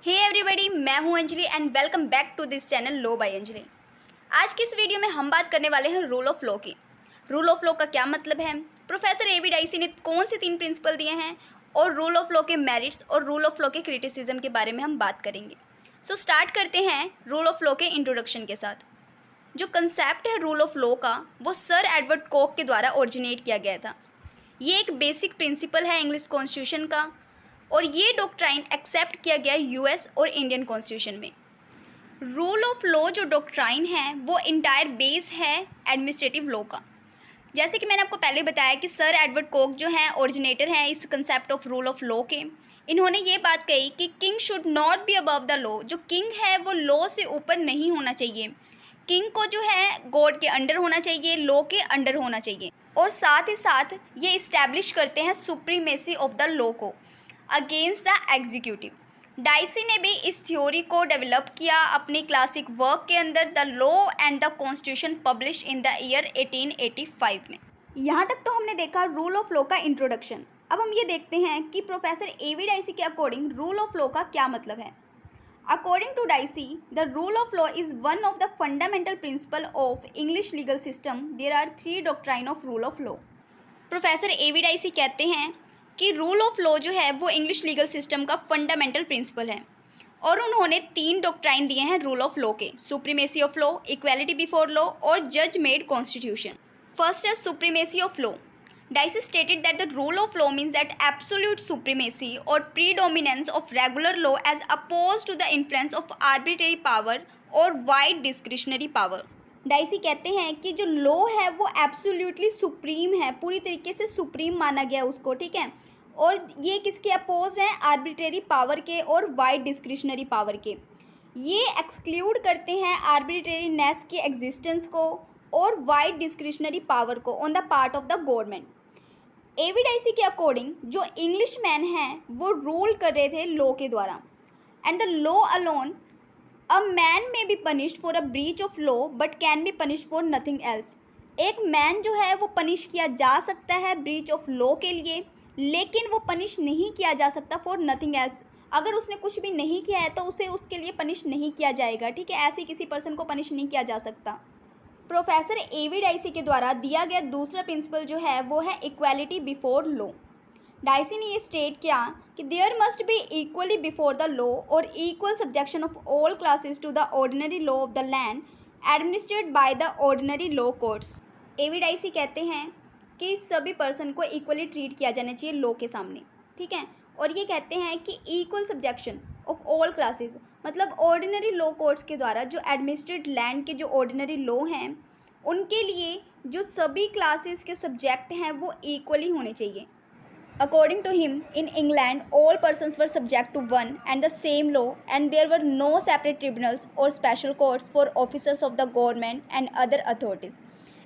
हे everybody, मैं हूं Anjali and welcome back to this channel लो बाय अंजलि। आज की इस वीडियो में हम बात करने वाले हैं रूल ऑफ लॉ की। रूल ऑफ लॉ का क्या मतलब है, प्रोफेसर एवी डाइसी ने कौन से 3 प्रिंसिपल दिए हैं और रूल ऑफ लॉ के मेरिट्स और रूल ऑफ लॉ के क्रिटिसिज्म के बारे में हम बात करेंगे। सो स्टार्ट करते हैं रूल ऑफ लॉ के इंट्रोडक्शन के साथ। जो कंसेप्ट है रूल ऑफ लॉ का, वो सर एडवर्ड कोक के द्वारा ओरिजिनेट किया गया था। ये एक बेसिक प्रिंसिपल है इंग्लिश कॉन्स्टिट्यूशन का और ये डॉक्ट्राइन एक्सेप्ट किया गया यूएस और इंडियन कॉन्स्टिट्यूशन में। रूल ऑफ लॉ जो डॉक्ट्राइन है वो इंटायर बेस है एडमिनिस्ट्रेटिव लॉ का। जैसे कि मैंने आपको पहले बताया कि सर एडवर्ड कोक जो हैं ओरिजिनेटर हैं इस concept of rule of law के। इन्होंने ये बात कही कि king should not be above the law. जो किंग है वो लॉ से ऊपर नहीं होना चाहिए। किंग को जो है गॉड के अंडर होना चाहिए, लॉ के अंडर होना चाहिए। और साथ ही साथ ये इस्टेब्लिश करते हैं सुप्रीमेसी ऑफ द लॉ को अगेंस्ट द एग्जीक्यूटिव। डाइसी ने भी इस थ्योरी को डेवलप किया अपनी क्लासिक वर्क के अंदर the law and the constitution publish in the year 1885 में। यहाँ तक तो हमने देखा रूल ऑफ लॉ का इंट्रोडक्शन। अब हम ये देखते हैं कि प्रोफेसर एवी डाइसी के अकॉर्डिंग रूल ऑफ लॉ का क्या मतलब है। According to Dicey, the rule of law is one of the fundamental principle of English legal system. There are 3 doctrine of rule of law. Professor A V Dicey कहते हैं कि rule of law जो है वो इंग्लिश लीगल सिस्टम का fundamental principle है और उन्होंने 3 डॉक्ट्राइन दिए हैं रूल ऑफ लॉ के, supremacy of law, equality before law और जज मेड कॉन्स्टिट्यूशन। फर्स्ट है supremacy of law. Dicey stated that the rule of law means that absolute supremacy और predominance of regular law as oppose to the influence of arbitrary power और wide discretionary power. Dicey कहते हैं कि जो law है वो absolutely supreme है, पूरी तरीके से सुप्रीम माना गया उसको, ठीक है। और ये किसके अपोज हैं, आर्बिट्रेरी पावर के और वाइड डिस्क्रिशनरी पावर के। ये एक्सक्लूड करते हैं आर्बिट्रेरीनेस की एग्जिस्टेंस को और वाइड डिस्क्रिशनरी पावर को on the part of the government. A V Dicey के अकॉर्डिंग जो इंग्लिश मैन हैं वो रूल कर रहे थे लॉ के द्वारा and the law alone a man may be punished for a breach of law but can be punished for nothing else. एक मैन जो है वो पनिश किया जा सकता है ब्रीच ऑफ लॉ के लिए, लेकिन वो पनिश नहीं किया जा सकता फॉर नथिंग एल्स। अगर उसने कुछ भी नहीं किया है तो उसे उसके लिए पनिश नहीं किया जाएगा, ठीक है। ऐसे किसी पर्सन को पनिश नहीं किया जा सकता। प्रोफेसर एवी डाइसी के द्वारा दिया गया दूसरा प्रिंसिपल जो है वो है इक्वालिटी बिफोर लॉ। डाइसी ने ये स्टेट किया कि there must be equally before the law और equal subjection of all classes to the ordinary law of the land administered by the ordinary law courts. A V Dicey कहते हैं कि सभी person को इक्वली ट्रीट किया जाना चाहिए लॉ के सामने, ठीक है। और ये कहते हैं कि equal subjection of all classes, मतलब ऑर्डिनरी लॉ कोर्ट्स के द्वारा जो एडमिनिस्ट्रेट लैंड के जो ऑर्डिनरी लॉ हैं उनके लिए जो सभी क्लासेस के सब्जेक्ट हैं वो इक्वली होने चाहिए। According to him, in England, all persons were subject to one and the same law, and there were no separate tribunals or special courts for officers of the government and other authorities.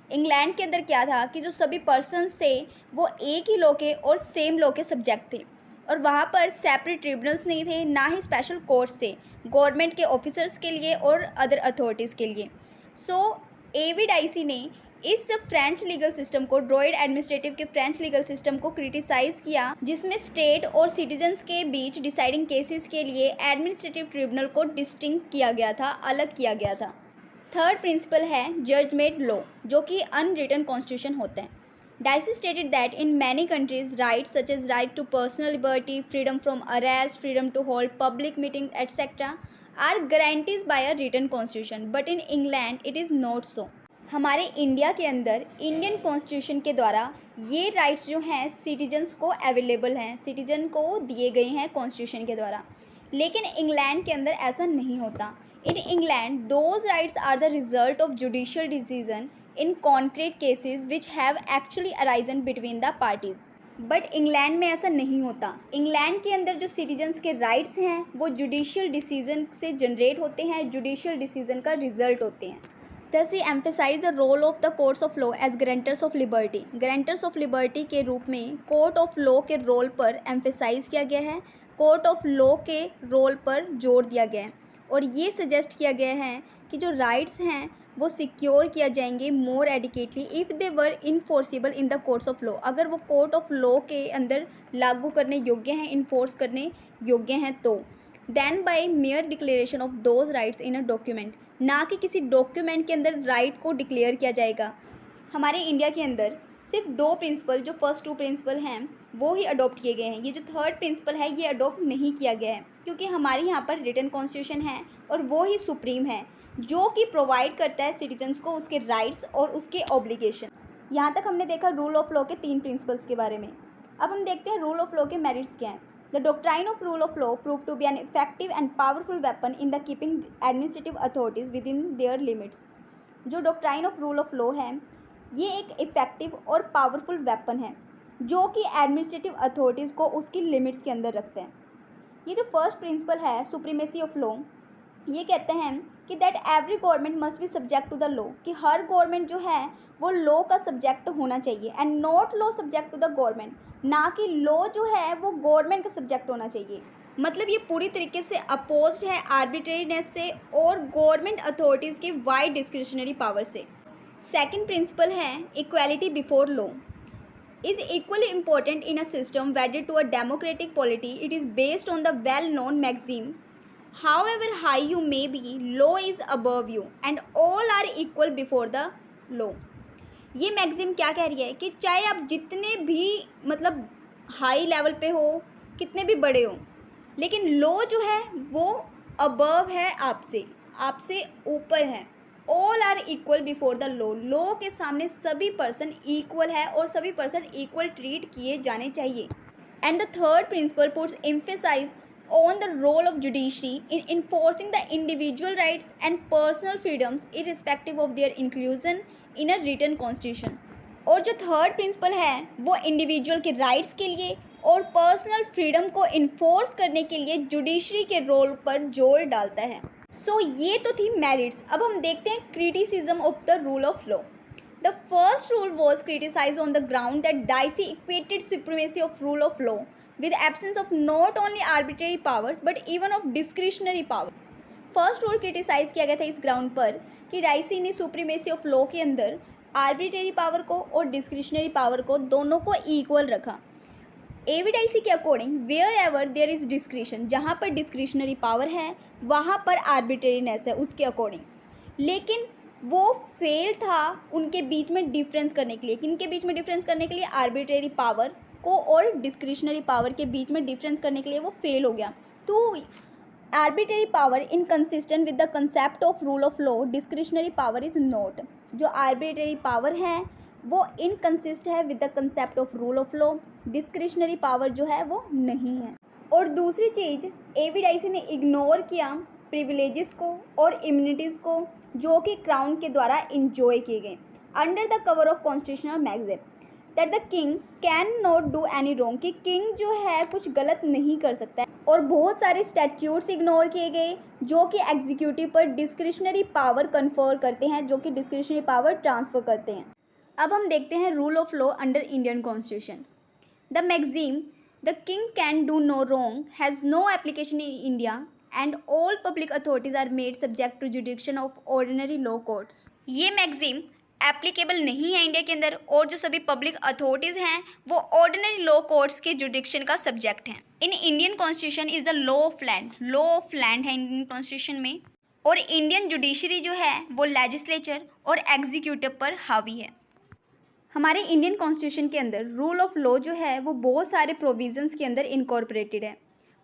England के अंदर क्या था कि जो सभी persons थे वो एक ही लॉ के और सेम लॉ के सब्जेक्ट थे और वहाँ पर सेपरेट ट्रिब्यूनल्स नहीं थे, ना ही स्पेशल कोर्ट्स थे गवर्नमेंट के ऑफिसर्स के लिए और अदर अथॉरिटीज़ के लिए। सो एवी डाइसी ने इस फ्रेंच लीगल सिस्टम को, ड्रॉइड एडमिनिस्ट्रेटिव के फ्रेंच लीगल सिस्टम को क्रिटिसाइज़ किया, जिसमें स्टेट और सिटीजन्स के बीच डिसाइडिंग केसेस के लिए एडमिनिस्ट्रेटिव ट्रिब्यूनल को डिस्टिंक्ट किया गया था, अलग किया गया था। थर्ड प्रिंसिपल है जज मेड लॉ, जो कि अनरिटन कॉन्स्टिट्यूशन होते हैं। Dicey stated that in many countries rights such as right to personal liberty, freedom from arrest, freedom to hold public meeting etcetera are guarantees by a written constitution, but in England it is not so. हमारे India के अंदर Indian constitution के द्वारा ये rights जो हैं citizens को available हैं, सिटीजन को दिए गए हैं कॉन्स्टिट्यूशन के द्वारा, लेकिन इंग्लैंड के अंदर ऐसा नहीं होता। In England those rights are the result of judicial decision in concrete cases which have actually arisen between the parties. But England में ऐसा नहीं होता। इंग्लैंड के अंदर जो सिटीजन्स के राइट्स हैं वो जुडिशियल डिसीजन से जनरेट होते हैं, जुडिशियल डिसीजन का रिजल्ट होते हैं। Thus he emphasized the role of the courts of law as guarantors of liberty. Guarantors of liberty के रूप में कोर्ट ऑफ लॉ के रोल पर एम्फेसाइज किया गया है, कोर्ट ऑफ लॉ के रोल पर जोर दिया गया है और ये सजेस्ट किया गया है कि जो राइट्स हैं वो सिक्योर किया जाएंगे more adequately if they were enforceable in the courts of law. अगर वो कोर्ट ऑफ लॉ के अंदर लागू करने योग्य हैं, इन्फोर्स करने योग्य हैं तो then by mere declaration of those rights in a document, ना कि किसी डॉक्यूमेंट के अंदर राइट को डिक्लेयर किया जाएगा। हमारे इंडिया के अंदर सिर्फ 2 प्रिंसिपल, जो फर्स्ट 2 प्रिंसिपल हैं वो ही अडॉप्ट किए गए हैं। ये जो थर्ड प्रिंसिपल है ये अडॉप्ट नहीं किया गया है, क्योंकि हमारे यहाँ पर रिटन कॉन्स्टिट्यूशन है और वो ही सुप्रीम है, जो कि प्रोवाइड करता है सिटीजन्स को उसके राइट्स और उसके ऑब्लिगेशन। यहाँ तक हमने देखा रूल ऑफ लॉ के 3 प्रिंसिपल्स के बारे में। अब हम देखते हैं रूल ऑफ लॉ के मेरिट्स क्या हैं। The doctrine of rule of law prove to be an effective and powerful weapon in the keeping administrative authorities within their limits. जो doctrine of rule of law है ये एक effective और powerful weapon है जो कि administrative authorities को उसकी लिमिट्स के अंदर रखते हैं। ये जो फर्स्ट प्रिंसिपल है सुप्रीमेसी ऑफ लॉ, ये कहते हैं कि that every government must be subject to the law, कि हर गवर्नमेंट जो है वो लॉ का सब्जेक्ट होना चाहिए, and not law subject to the government, ना कि लॉ जो है वो गवर्नमेंट का सब्जेक्ट होना चाहिए। मतलब ये पूरी तरीके से अपोज्ड है आर्बिट्रेरीनेस से और गवर्नमेंट अथॉरिटीज़ के वाइड डिस्क्रिशनरी पावर से। सेकंड प्रिंसिपल है equality before law is equally important in a system wedded to a democratic polity. It is based on the well-known maxim, however high you may be, law is above you and all are equal before the law. ये maxim क्या कह रही है कि चाहे आप जितने भी मतलब हाई लेवल पे हो, कितने भी बड़े हो, लेकिन लॉ जो है वो अबव है, आपसे ऊपर है। All are equal before the law, law के सामने सभी पर्सन इक्वल है और सभी पर्सन इक्वल ट्रीट किए जाने चाहिए। And the third principle puts emphasize on the role of judiciary in enforcing the individual rights and personal freedoms irrespective of their inclusion in a written constitution. और जो third principal है वो individual के rights के लिए और personal freedom को enforce करने के लिए जुडिशरी के रोल पर जोर डालता है। सो ये तो थी मेरिट्स। अब हम देखते हैं criticism of the rule of law. The first rule was criticise on the ground that Dicey equated supremacy of rule of law with absence of not only arbitrary powers but even of discretionary power. First rule criticise किया गया था इस ground पर कि dicey ने supremacy of law के अंदर arbitrary power को और डिस्क्रिशनरी पावर को दोनों को इक्वल रखा। एविडाइसी के according wherever there is discretion, जहाँ पर डिस्क्रिशनरी पावर है वहाँ पर आर्बिट्रेरीनेस है उसके अकॉर्डिंग। लेकिन वो फेल था उनके बीच में डिफरेंस करने के लिए। किनके बीच में डिफरेंस करने के लिए? आर्बिट्रेरी पावर को और डिस्क्रिशनरी पावर के बीच में डिफरेंस करने के लिए वो फेल हो गया। तो arbitrary power inconsistent with the concept of rule of law, discretionary power is not. जो आर्बिट्रेरी पावर है वो इनकंसिस्ट है with the concept of rule of law, discretionary power जो है वो नहीं है। और दूसरी चीज़, एविडाइसी ने इग्नोर किया प्रिविलेजेस को और इम्यूनिटीज़ को जो कि क्राउन के द्वारा इंजॉय किए गए under the cover of constitutional magazine that the king can not do any wrong, कि किंग जो है कुछ गलत नहीं कर सकता है। और बहुत सारे स्टैट्यूट्स इग्नोर किए गए जो कि एग्जीक्यूटिव पर डिस्क्रिशनरी पावर कन्फर करते हैं, जो कि डिस्क्रिशनरी पावर ट्रांसफ़र करते हैं। अब हम देखते हैं rule of law under Indian constitution. The maxim the king can do no wrong has no application in India and all public authorities are made subject to jurisdiction of ordinary law courts. ये maxim applicable नहीं है India के अंदर और जो सभी public authorities हैं वो ऑर्डिनरी लॉ कोर्ट्स के जुडिक्शन का सब्जेक्ट हैं। In Indian constitution is the law of land, law of land है इंडियन कॉन्स्टिट्यूशन में। और इंडियन जुडिशरी जो है वो लेजिस्लेचर और एग्जीक्यूटिव पर हावी है। हमारे इंडियन कॉन्स्टिट्यूशन के अंदर रूल ऑफ लॉ जो है वो बहुत सारे प्रोविजंस के अंदर इनकॉर्पोरेटेड है।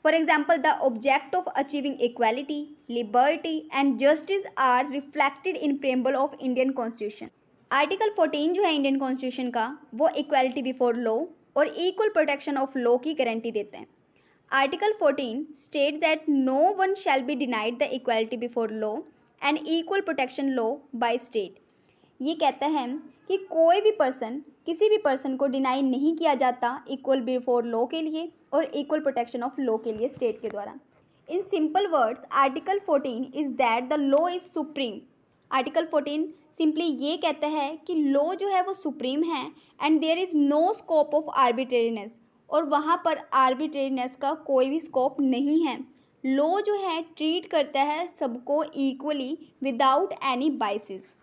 For example, the object of achieving equality, liberty and justice are reflected in preamble of Indian constitution. Article 14 जो है इंडियन कॉन्स्टिट्यूशन का वो इक्वालिटी बिफोर लॉ और इक्वल प्रोटेक्शन ऑफ लॉ की गारंटी देते हैं। Article 14 state that no one shall be denied the equality before law and equal protection law by state. ये कहता है कि कोई भी पर्सन, किसी भी पर्सन को डिनाई नहीं किया जाता इक्वल बिफोर लॉ के लिए और इक्वल प्रोटेक्शन ऑफ लॉ के लिए स्टेट के द्वारा। In simple words, article 14 is that the law is supreme. Article 14 simply ये कहता है कि लॉ जो है वो सुप्रीम है and there is no scope of arbitrariness, और वहाँ पर आर्बिट्रेरीनेस का कोई भी स्कोप नहीं है। लॉ जो है ट्रीट करता है सबको equally without any biases.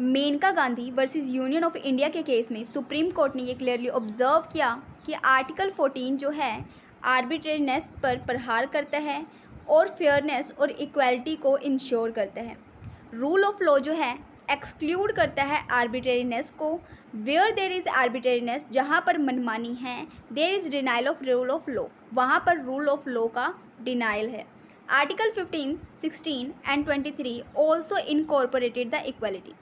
Maneka Gandhi versus Union of India के केस में सुप्रीम कोर्ट ने ये क्लियरली ऑब्जर्व किया कि आर्टिकल 14 जो है आर्बिट्रेरीनेस पर प्रहार करता है और फेयरनेस और इक्वालिटी को इंश्योर करता है। रूल ऑफ लॉ जो है एक्सक्लूड करता है आर्बिट्रेरीनेस को। वेयर देयर इज़ आर्बिट्रेरीनेस, जहाँ पर मनमानी है, there is denial of rule of law, वहाँ पर रूल ऑफ लॉ का डिनाइल है। Article 15, 16 and 23 also incorporated the equality.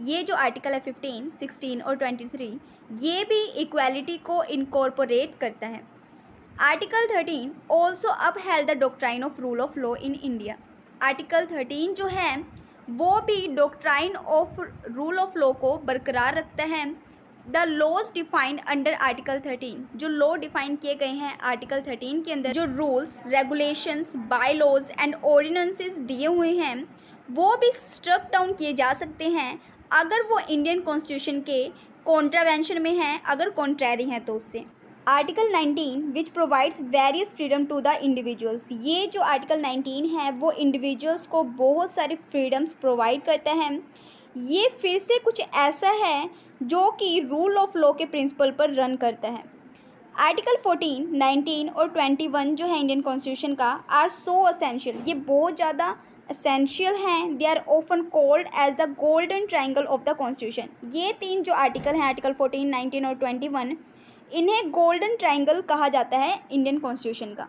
ये जो आर्टिकल है 15, 16 और 23 ये भी इक्वालिटी को इनकॉर्पोरेट करता है। Article 13 also upheld the doctrine of rule of law in India. Article 13 जो है वो भी doctrine of rule of law को बरकरार रखता है। The laws defined under article 13, जो लॉ डिफाइन किए गए हैं आर्टिकल 13 के अंदर, जो rules, regulations, bylaws and ordinances दिए हुए हैं वो भी स्ट्रक डाउन किए जा सकते हैं अगर वो इंडियन कॉन्स्टिट्यूशन के कॉन्ट्रावेंशन में हैं, अगर कॉन्ट्रैरी हैं तो उससे। Article 19 which provides various freedom to the individuals. ये जो आर्टिकल 19 है वो इंडिविजुअल्स को बहुत सारी फ्रीडम्स प्रोवाइड करता है। ये फिर से कुछ ऐसा है जो कि रूल ऑफ लॉ के प्रिंसिपल पर रन करता है। आर्टिकल 14, 19 और 21 जो है इंडियन कॉन्स्टिट्यूशन का आर सो असेंशियल, ये बहुत ज़्यादा असेंशियल हैं। They are often called as the golden triangle of the constitution. ये तीन जो आर्टिकल हैं आर्टिकल 14, 19 और 21 इन्हें गोल्डन ट्राइंगल कहा जाता है इंडियन कॉन्स्टिट्यूशन का।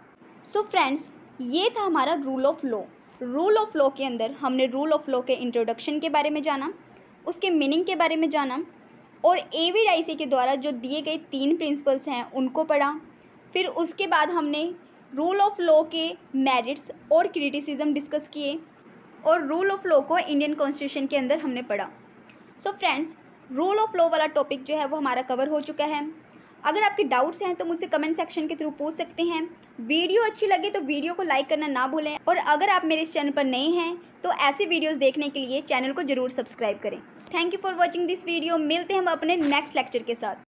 सो फ्रेंड्स, ये था हमारा rule of law. Rule of law के अंदर हमने रूल ऑफ लॉ के इंट्रोडक्शन के बारे में जाना, उसके मीनिंग के बारे में जाना, और एवी डाइसी के द्वारा जो दिए गए 3 प्रिंसिपल्स हैं उनको पढ़ा। फिर उसके बाद हमने रूल ऑफ लॉ के मेरिट्स और क्रिटिसिज्म डिस्कस किए और रूल ऑफ लॉ को इंडियन कॉन्स्टिट्यूशन के अंदर हमने पढ़ा। So friends, rule of law वाला टॉपिक जो है वो हमारा कवर हो चुका है। अगर आपके डाउट्स हैं तो मुझसे कमेंट सेक्शन के थ्रू पूछ सकते हैं। वीडियो अच्छी लगे तो वीडियो को लाइक करना ना भूलें, और अगर आप मेरे इस चैनल पर नए हैं तो ऐसे वीडियोस देखने के लिए चैनल को ज़रूर सब्सक्राइब करें। Thank you for watching this video. मिलते हैं हम अपने नेक्स्ट लेक्चर के साथ।